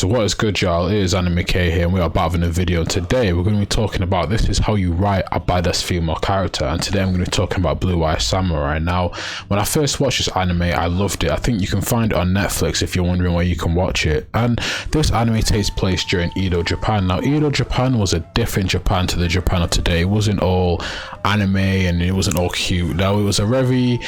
So what is good, y'all? It is Anime K here, and we are back with a video. And today we're going to be talking about this is how you write a badass female character. And today I'm going to be talking about Blue Eye Samurai. Now, when I first watched this anime, I loved it. I think you can find it on Netflix if you're wondering where you can watch it. And this anime takes place during Edo, Japan. Now, Edo, Japan was a different Japan to the Japan of today. It wasn't all anime and it wasn't all cute. Now, it was a very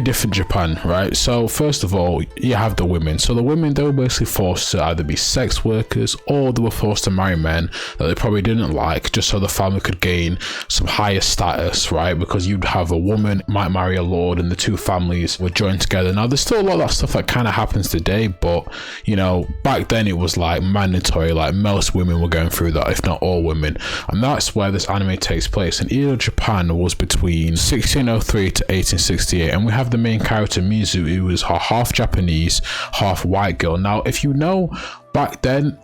different Japan, right? So first of all, you have the women. So the women, they were basically forced to either be sex workers or they were forced to marry men that they probably didn't like, just so the family could gain some higher status, right? Because you'd have a woman might marry a lord and the two families would join together. Now there's still a lot of that stuff that kind of happens today, but you know, back then it was like mandatory, like most women were going through that, if not all women. And that's where this anime takes place. And Edo, Japan was between 1603 to 1868, and we have the main character Mizu, who was half Japanese, half white girl. Now, if you know, back then,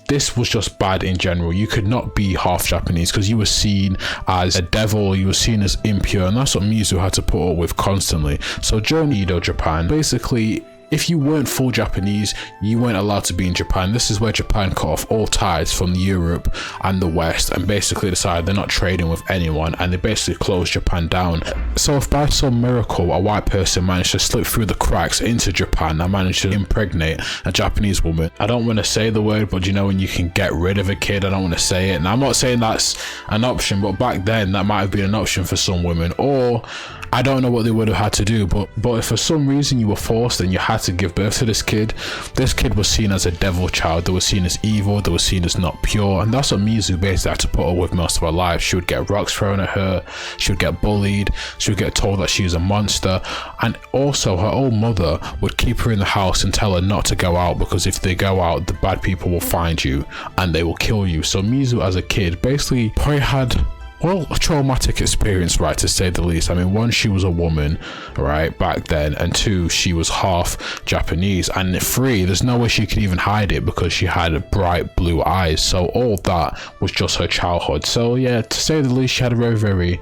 this was just bad in general. You could not be half Japanese because you were seen as a devil, you were seen as impure, and that's what Mizu had to put up with constantly. So during Edo, Japan, basically, if you weren't full Japanese, you weren't allowed to be in Japan. This is where Japan cut off all ties from Europe and the West and basically decided they're not trading with anyone, and they basically closed Japan down. So if by some miracle a white person managed to slip through the cracks into Japan and managed to impregnate a Japanese woman, I don't want to say the word, but you know when you can get rid of a kid, I don't want to say it. And I'm not saying that's an option, but back then that might have been an option for some women, or I don't know what they would have had to do, but if for some reason you were forced and you had to give birth to this kid was seen as a devil child. They were seen as evil, they were seen as not pure, and that's what Mizu basically had to put up with most of her life. She would get rocks thrown at her, she would get bullied, she would get told that she was a monster, and also her own mother would keep her in the house and tell her not to go out, because if they go out, the bad people will find you and they will kill you. So Mizu as a kid basically probably had, well, a traumatic experience, right, to say the least. I mean, one, she was a woman, right, back then, and two, she was half Japanese, and three, there's no way she could even hide it because she had bright blue eyes. So all that was just her childhood. So yeah, to say the least, she had a very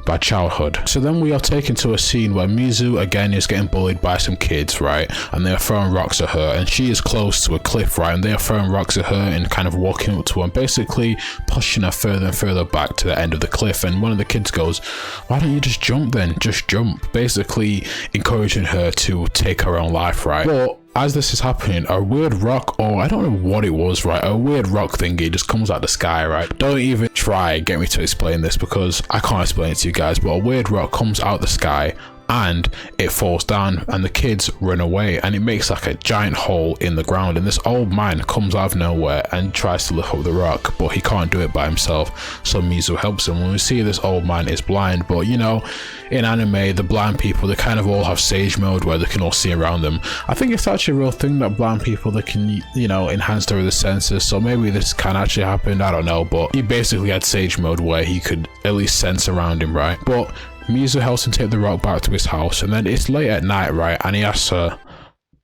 bad childhood. So then we are taken to a scene where Mizu again is getting bullied by some kids, right, and they are throwing rocks at her, and she is close to a cliff, right, and they are throwing rocks at her and kind of walking up to her and basically pushing her further and further back to the end of the cliff. And one of the kids goes, "Why don't you just jump then? Just jump," basically encouraging her to take her own life, right? But as this is happening, a weird rock, or I don't know what it was, right, a weird rock thingy just comes out the sky, right? Don't even try get me to explain this because I can't explain it to you guys, but a weird rock comes out the sky and it falls down and the kids run away, and it makes like a giant hole in the ground, and this old man comes out of nowhere and tries to lift up the rock, but he can't do it by himself, so Mizu helps him. When we see this old man is blind, but you know, in anime, the blind people, they kind of all have sage mode where they can all see around them. I think it's actually a real thing that blind people, they can, you know, enhance their other senses, so maybe this can actually happen, I don't know, but he basically had sage mode where he could at least sense around him, right? But Mizu helps him take the rock back to his house, and then it's late at night, right, and he asks her,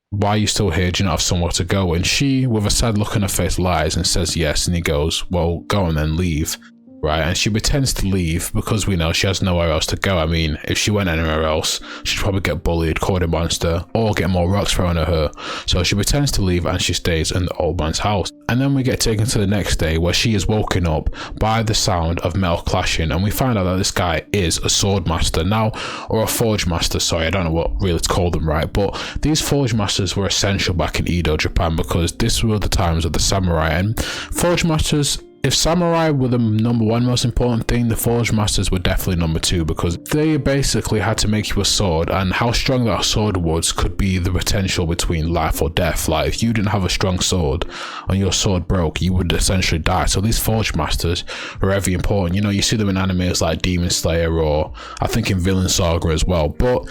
"Why are you still here? Do you not have somewhere to go?" And she, with a sad look on her face, lies and says yes, and he goes, "Well, go and then leave," right? And she pretends to leave because we know she has nowhere else to go. I mean, if she went anywhere else, she'd probably get bullied, called a monster, or get more rocks thrown at her. So she pretends to leave and she stays in the old man's house. And then we get taken to the next day where she is woken up by the sound of metal clashing, and we find out that this guy is a sword master now, or a forge master, sorry, I don't know what really to call them, right? But these forge masters were essential back in Edo, Japan, because this were the times of the samurai, and forge masters, if samurai were the number one most important thing, the forge masters were definitely number two, because they basically had to make you a sword, and how strong that sword was could be the potential between life or death. Like if you didn't have a strong sword and your sword broke, you would essentially die. So these forge masters were very important. You know, you see them in animes like Demon Slayer, or I think in Villain Saga as well. But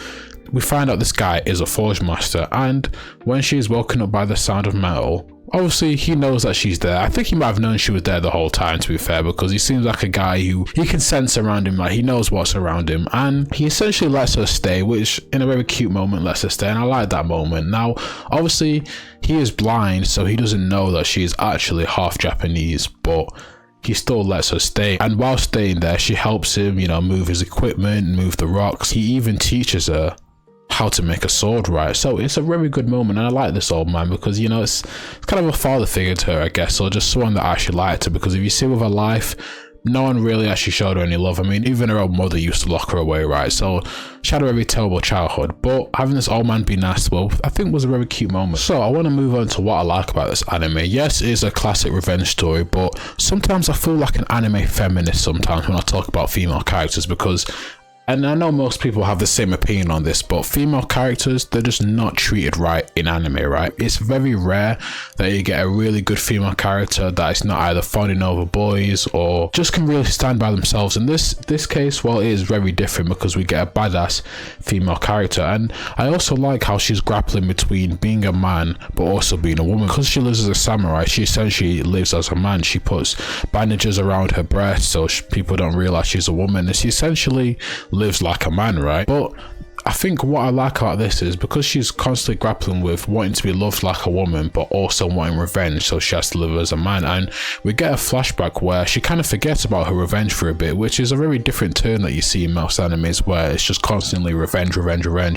we find out this guy is a forge master, and when she is woken up by the sound of metal, obviously he knows that she's there. I think he might have known she was there the whole time, to be fair, because he seems like a guy who he can sense around him, like he knows what's around him, and he essentially lets her stay, which in a very cute moment lets her stay, and I like that moment. Now obviously he is blind, so he doesn't know that she is actually half Japanese, but he still lets her stay, and while staying there she helps him, you know, move his equipment, move the rocks. He even teaches her how to make a sword, right? So it's a very good moment, and I like this old man because, you know, it's kind of a father figure to her, I guess, or just someone that I actually liked her, because if you see with her life, no one really actually showed her any love. I mean, even her own mother used to lock her away, right? So she had a very terrible childhood, but having this old man be nice to her, I think was a very cute moment. So I want to move on to what I like about this anime. Yes, it is a classic revenge story, but sometimes I feel like an anime feminist sometimes when I talk about female characters, because, and I know most people have the same opinion on this, but female characters, they're just not treated right in anime, right? It's very rare that you get a really good female character that is not either fawning over boys or just can really stand by themselves. In this case, well, it is very different because we get a badass female character. And I also like how she's grappling between being a man but also being a woman. Because she lives as a samurai, she essentially lives as a man. She puts bandages around her breast so people don't realize she's a woman, and she essentially lives like a man, right? But I think what I like about this is because she's constantly grappling with wanting to be loved like a woman but also wanting revenge, so she has to live as a man. And we get a flashback where she kind of forgets about her revenge for a bit, which is a very different turn that you see in most animes where it's just constantly revenge.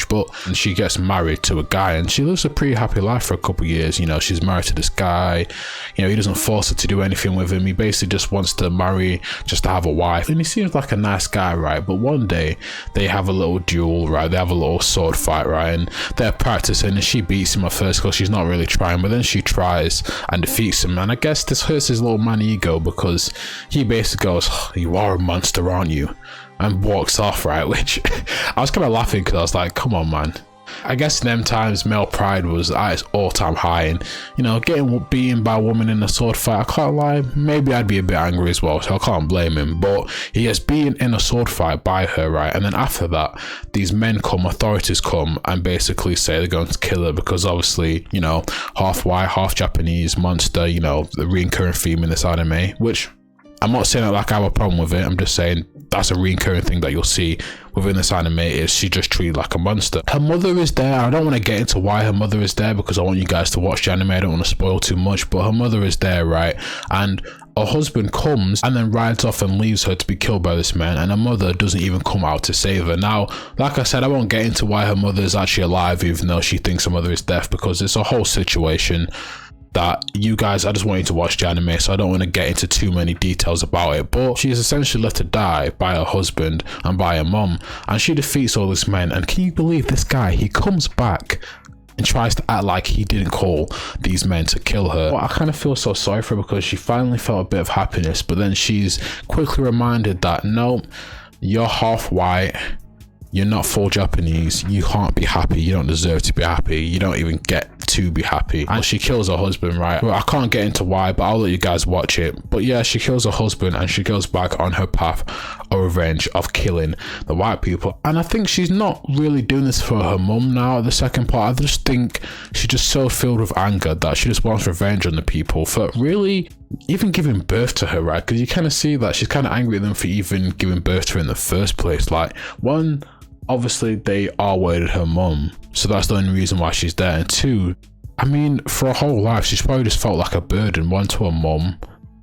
But and she gets married to a guy and she lives a pretty happy life for a couple of years. You know, she's married to this guy, you know, he doesn't force her to do anything with him. He basically just wants to marry just to have a wife, and he seems like a nice guy, right? But one day they have a little duel, right? They have a little sword fight, right? And they're practicing and she beats him at first because she's not really trying, but then she tries and defeats him. And I guess this hurts his little man ego because he basically goes, "Oh, you are a monster, aren't you?" and walks off, right? Which I was kind of laughing because I was like, come on, man. I guess in them times male pride was at its all-time high, and you know, getting beaten by a woman in a sword fight, I can't lie, maybe I'd be a bit angry as well, so I can't blame him. But he gets beaten in a sword fight by her, right? And then after that, these men come, authorities come, and basically say they're going to kill her because obviously, you know, half white, half Japanese monster, you know, the recurring theme in this anime, which I'm not saying that like I have a problem with it, I'm just saying that's a recurring thing that you'll see within this anime, is she just treated like a monster. Her mother is there. I don't want to get into why her mother is there because I want you guys to watch the anime. I don't want to spoil too much, but her mother is there, right? And her husband comes and then rides off and leaves her to be killed by this man, and her mother doesn't even come out to save her. Now, like I said, I won't get into why her mother is actually alive even though she thinks her mother is deaf, because it's a whole situation that you guys, I just want you to watch the anime, so I don't want to get into too many details about it. But she is essentially left to die by her husband and by her mom, and she defeats all these men. And can you believe this guy, he comes back and tries to act like he didn't call these men to kill her. Well, I kind of feel so sorry for her because she finally felt a bit of happiness, but then she's quickly reminded that no, you're half white, you're not full Japanese, you can't be happy, you don't deserve to be happy, you don't even get to be happy. And she kills her husband, right? Well, I can't get into why, but I'll let you guys watch it. But yeah, she kills her husband and she goes back on her path of revenge of killing the white people. And I think she's not really doing this for her mum now. The second part, I just think she's just so filled with anger that she just wants revenge on the people for really even giving birth to her, right? Because you kind of see that she's kind of angry at them for even giving birth to her in the first place. Like, one, obviously they R-worded her mum, so that's the only reason why she's there. And two, I mean, for her whole life she's probably just felt like a burden, one, to her mum,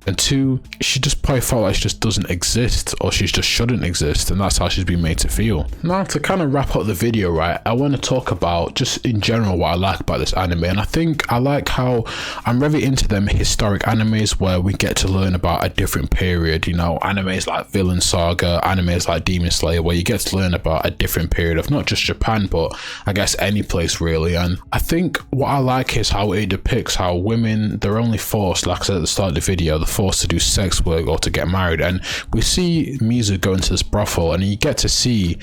and two, she just probably felt like she just doesn't exist, or she just shouldn't exist, and that's how she's been made to feel. Now, to kind of wrap up the video, right, I want to talk about just in general what I like about this anime. And I think I like how I'm very into them historic animes where we get to learn about a different period, you know, animes like Villain Saga, animes like Demon Slayer, where you get to learn about a different period of not just Japan, but I guess any place really. And I think what I like is how it depicts how women, they're only forced, like I said at the start of the video, they're forced to do sex work or to get married. And we see Mizu go into this brothel and you get to see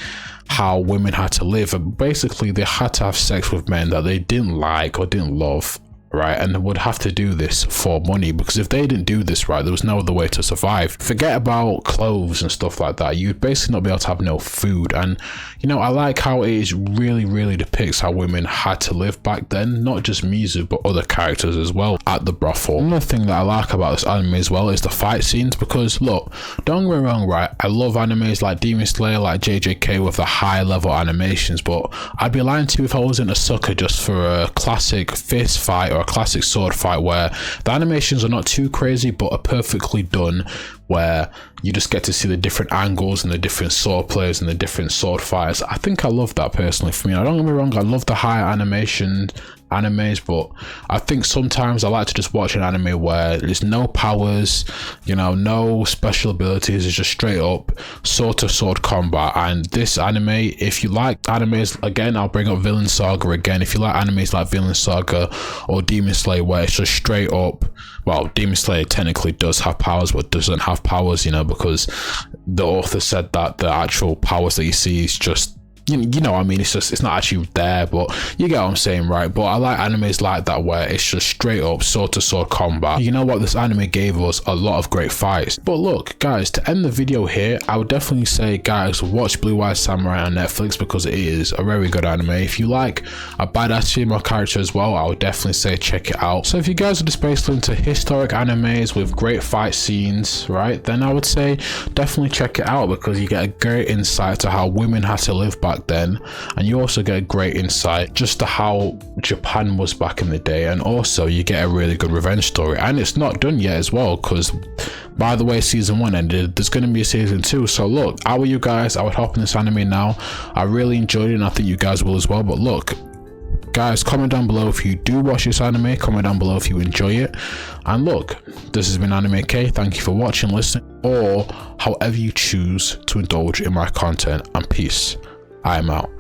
how women had to live, and basically they had to have sex with men that they didn't like or didn't love, right? And would have to do this for money, because if they didn't do this, right, there was no other way to survive. Forget about clothes and stuff like that, you'd basically not be able to have no food. And you know, I like how it really depicts how women had to live back then, not just Mizu but other characters as well at the brothel. Another thing that I like about this anime as well is the fight scenes, because look, don't get me wrong, right, I love animes like Demon Slayer, like JJK with the high level animations, but I'd be lying to you if I wasn't a sucker just for a classic fist fight or or a classic sword fight where the animations are not too crazy but are perfectly done, where you just get to see the different angles and the different sword players and the different sword fighters. I think I love that personally. For me, I don't get me wrong, I love the higher animes, but I think sometimes I like to just watch an anime where there's no powers, you know, no special abilities, it's just straight up sword to sword combat. And this anime, if you like animes, again, I'll bring up Vinland Saga again. If you like animes like Vinland Saga or Demon Slayer, where it's just straight up, well, Demon Slayer technically does have powers but doesn't have powers, you know, because the author said that the actual powers that you see is just, you know what I mean, it's not actually there, but you get what I'm saying, right? But I like animes like that where it's just straight up sword to sword combat. You know what, this anime gave us a lot of great fights. But look guys, to end the video here, I would definitely say, guys, watch Blue Eye Samurai on Netflix because it is a very good anime. If you like a badass female character as well, I would definitely say check it out. So if you guys are just basically into historic animes with great fight scenes, right, then I would say definitely check it out, because you get a great insight to how women had to live back then, and you also get a great insight just to how Japan was back in the day, and also you get a really good revenge story. And it's not done yet as well, because by the way season 1 ended, there's going to be a season 2. So look, how are you guys? I would hop in this anime now. I really enjoyed it and I think you guys will as well. But look guys, comment down below if you do watch this anime, comment down below if you enjoy it. And look, this has been Anime K. Thank you for watching, listening, or however you choose to indulge in my content, and peace. I am out.